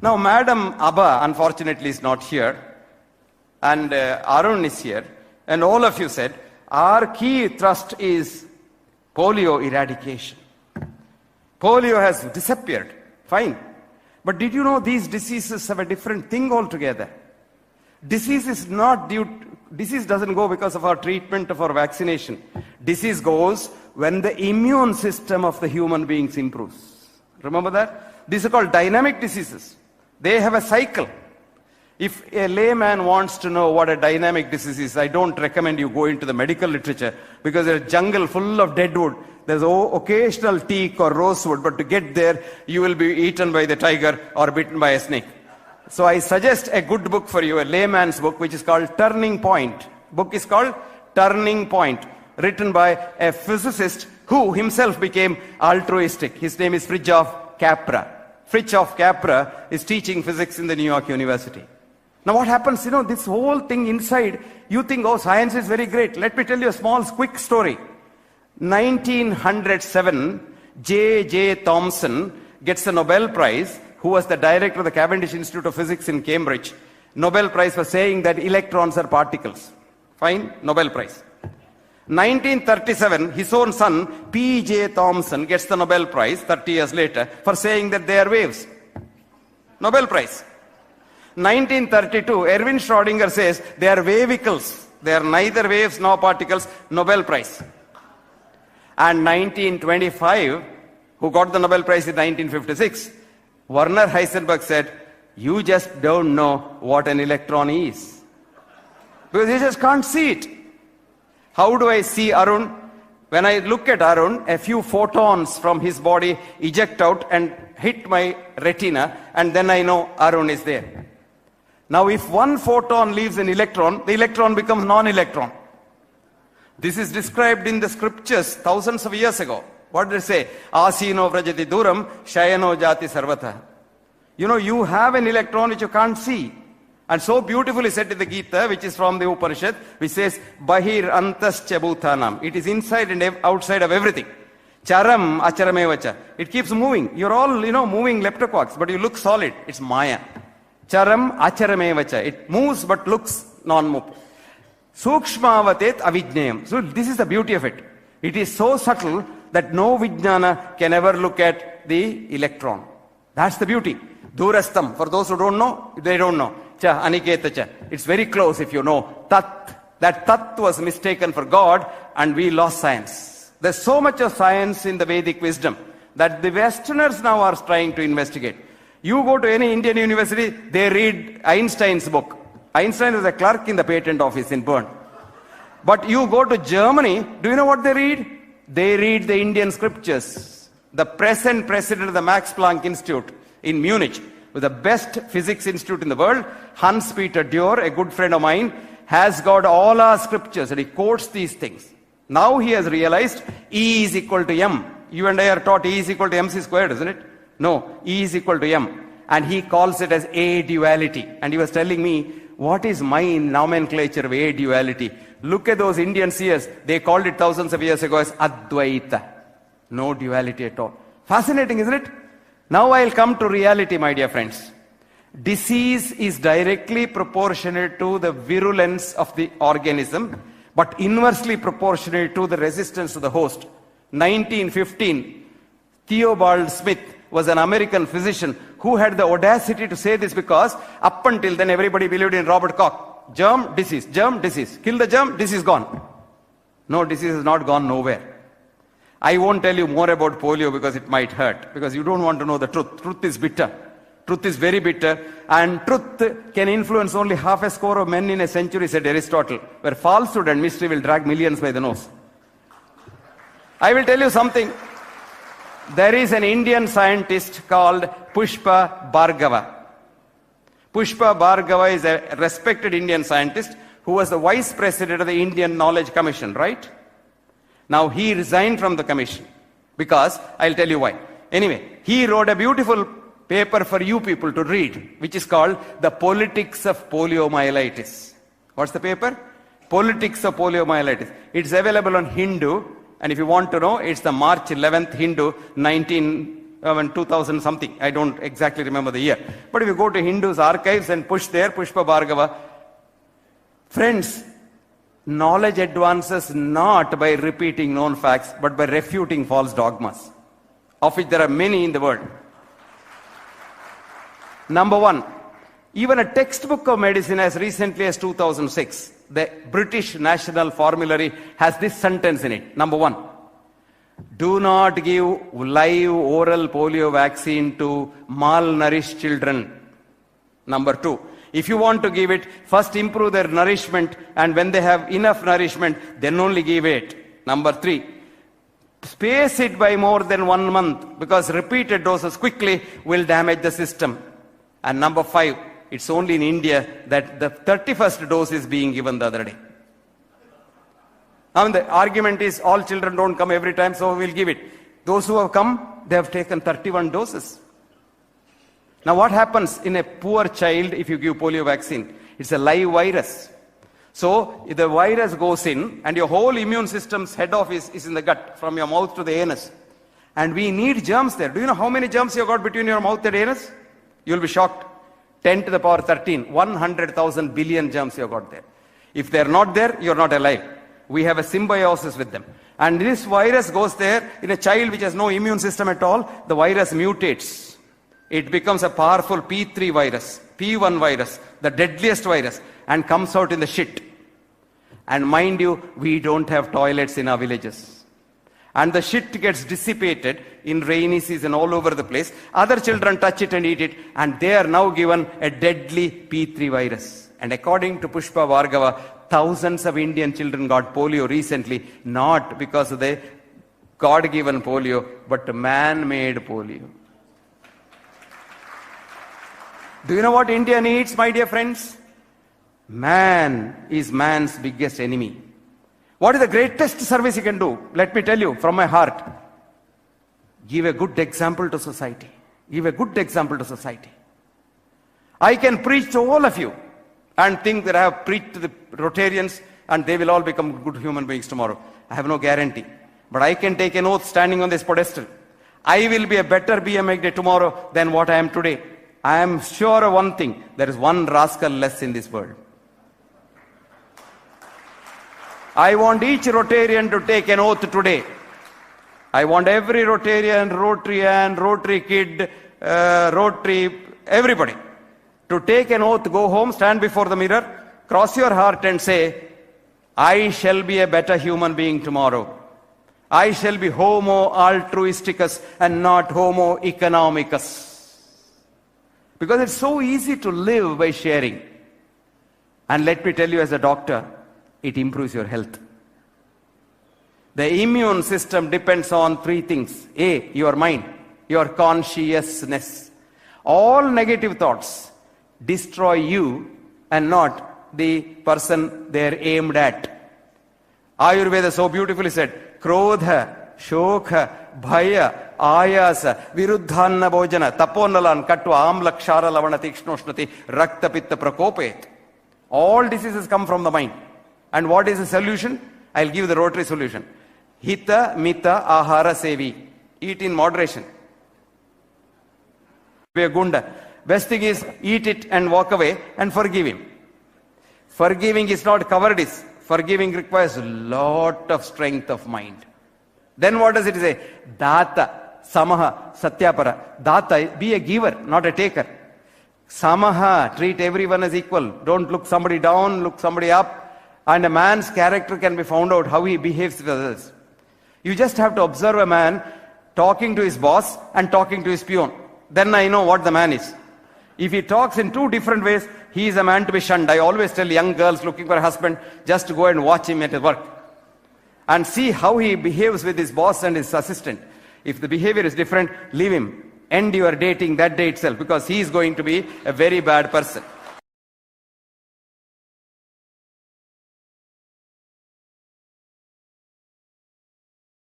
Now, Madam Abba, unfortunately, is not here, and Arun is here, and all of you said, our key thrust is polio eradication. Polio has disappeared. Fine. But did you know these diseases have a different thing altogether? Disease doesn't go because of our treatment or vaccination. Disease goes when the immune system of the human beings improves. Remember that? These are called dynamic diseases. They have a cycle. If a layman wants to know what a dynamic disease is, I don't recommend you go into the medical literature, because there's a jungle full of dead wood. There's occasional teak or rosewood, but to get there, you will be eaten by the tiger or bitten by a snake. So I suggest a good book for you, a layman's book, which is called Turning Point. Book is called Turning Point, written by a physicist who himself became altruistic. His name is Fritjof Capra. Fritjof Capra is teaching physics in the New York University. Now what happens, this whole thing inside, you think, oh, science is very great. Let me tell you a small, quick story. 1907, J.J. Thomson gets the Nobel Prize, who was the director of the Cavendish Institute of Physics in Cambridge. Nobel Prize for saying that electrons are particles. Fine, Nobel Prize. 1937, his own son, P.J. Thomson, gets the Nobel Prize 30 years later for saying that they are waves. Nobel Prize. 1932, Erwin Schrödinger says they are wavicles. They are neither waves nor particles. Nobel Prize. And 1925, who got the Nobel Prize in 1956, Werner Heisenberg said, you just don't know what an electron is. Because you just can't see it. How do I see Arun? When I look at Arun, a few photons from his body eject out and hit my retina, and then I know Arun is there. Now, if one photon leaves an electron, the electron becomes non-electron. This is described in the scriptures thousands of years ago. What did it say? Asino vrajati duram, shayano jati sarvata. You have an electron which you can't see. And so beautifully said in the Gita, which is from the Upanishad, which says, Bahir antascha bhutanam. It is inside and outside of everything. Charam acharamevacha. It keeps moving. You're all, moving leptoquarks, but you look solid. It's Maya. Charam acharamevacha. It moves but looks non-moving. Sukshmavatet avijnayam. So this is the beauty of it. It is so subtle that no vijnana can ever look at the electron. That's the beauty. Durastam. For those who don't know, they don't know. Cha, aniketa cha. It's very close if you know. Tat. That tat was mistaken for God, and we lost science. There's so much of science in the Vedic wisdom that the Westerners now are trying to investigate. You go to any Indian university, they read Einstein's book. Einstein is a clerk in the patent office in Bern. But you go to Germany, do you know what they read? They read the Indian scriptures. The present president of the Max Planck Institute in Munich, with the best physics institute in the world, Hans-Peter Dürr, a good friend of mine, has got all our scriptures and he quotes these things. Now he has realized E is equal to M. You and I are taught E is equal to MC squared, isn't it? No, E is equal to M. And he calls it as A duality. And he was telling me, what is my nomenclature of A duality? Look at those Indian seers. They called it thousands of years ago as Advaita. No duality at all. Fascinating, isn't it? Now I'll come to reality, my dear friends. Disease is directly proportionate to the virulence of the organism, but inversely proportionate to the resistance to the host. 1915, Theobald Smith was an American physician who had the audacity to say this, because up until then everybody believed in Robert Koch. Germ, disease, kill the germ, disease gone. No, disease has not gone nowhere. I won't tell you more about polio because it might hurt, because you don't want to know the truth. Truth is bitter. Truth is very bitter, and truth can influence only half a score of men in a century, said Aristotle, where falsehood and mystery will drag millions by the nose. I will tell you something. There is an Indian scientist called Pushpa Bhargava. Pushpa Bhargava is a respected Indian scientist who was the vice president of the Indian Knowledge Commission, right? Now he resigned from the commission because, I'll tell you why. Anyway, he wrote a beautiful paper for you people to read, which is called The Politics of Poliomyelitis. What's the paper? Politics of Poliomyelitis. It's available on Hindu, and if you want to know, it's the March 11th Hindu, 19 2000 something. I don't exactly remember the year. But if you go to Hindus' archives and push there, Pushpa Bhargava, friends, knowledge advances not by repeating known facts, but by refuting false dogmas, of which there are many in the world. Number one, even a textbook of medicine as recently as 2006, the British National Formulary has this sentence in it. Number one, do not give live oral polio vaccine to malnourished children. Number two, if you want to give it, first improve their nourishment, and when they have enough nourishment, then only give it. Number three, space it by more than 1 month, because repeated doses quickly will damage the system. And number five, it's only in India that the 31st dose is being given the other day. Now the argument is all children don't come every time, so we'll give it. Those who have come, they have taken 31 doses. Now what happens in a poor child if you give polio vaccine? It's a live virus. So if the virus goes in and your whole immune system's head office is in the gut, from your mouth to the anus. And we need germs there. Do you know how many germs you got between your mouth and anus? You'll be shocked. 10 to the power 13, 100,000 billion germs you got there. If they're not there, you're not alive. We have a symbiosis with them. And this virus goes there in a child which has no immune system at all. The virus mutates. It becomes a powerful P3 virus, P1 virus, the deadliest virus, and comes out in the shit. And mind you, we don't have toilets in our villages. And the shit gets dissipated in rainy season all over the place. Other children touch it and eat it, and they are now given a deadly P3 virus. And according to Pushpa Bhargava, thousands of Indian children got polio recently, not because of the God-given polio, but man-made polio. Do you know what India needs, my dear friends? Man is man's biggest enemy. What is the greatest service you can do? Let me tell you from my heart. Give a good example to society. Give a good example to society. I can preach to all of you and think that I have preached to the Rotarians and they will all become good human beings tomorrow. I have no guarantee. But I can take an oath standing on this pedestal. I will be a better hegde tomorrow than what I am today. I am sure of one thing. There is one rascal less in this world. I want each Rotarian to take an oath today. I want every Rotarian, Rotary kid, Rotary, everybody to take an oath, go home, stand before the mirror, cross your heart and say, I shall be a better human being tomorrow. I shall be homo altruisticus and not homo economicus. Because it's so easy to live by sharing. And let me tell you as a doctor, it improves your health. The immune system depends on three things. A, your mind, your consciousness. All negative thoughts destroy you and not the person they're aimed at. Ayurveda so beautifully said, Krodha, Shokha, Bhaya, Ayasa, Viruddhanna Bhojana, Taponalan, Katva, Amla, Kshara, Lavana, Tikshnoshnati, Rakta, Pitta, Prakopet. All diseases come from the mind. And what is the solution? I'll give the Rotary solution. Hita, Mita, Ahara, Sevi. Eat in moderation. Be a gunda. Best thing is eat it and walk away and forgive him. Forgiving is not cowardice. Forgiving requires a lot of strength of mind. Then what does it say? Data, Samaha, Satyapara. Data, be a giver, not a taker. Samaha, treat everyone as equal. Don't look somebody down, look somebody up. And a man's character can be found out how he behaves with others. You just have to observe a man talking to his boss and talking to his peon. Then I know what the man is. If he talks in two different ways, he is a man to be shunned. I always tell young girls looking for a husband, just to go and watch him at his work. And see how he behaves with his boss and his assistant. If the behavior is different, leave him. End your dating that day itself, because he is going to be a very bad person.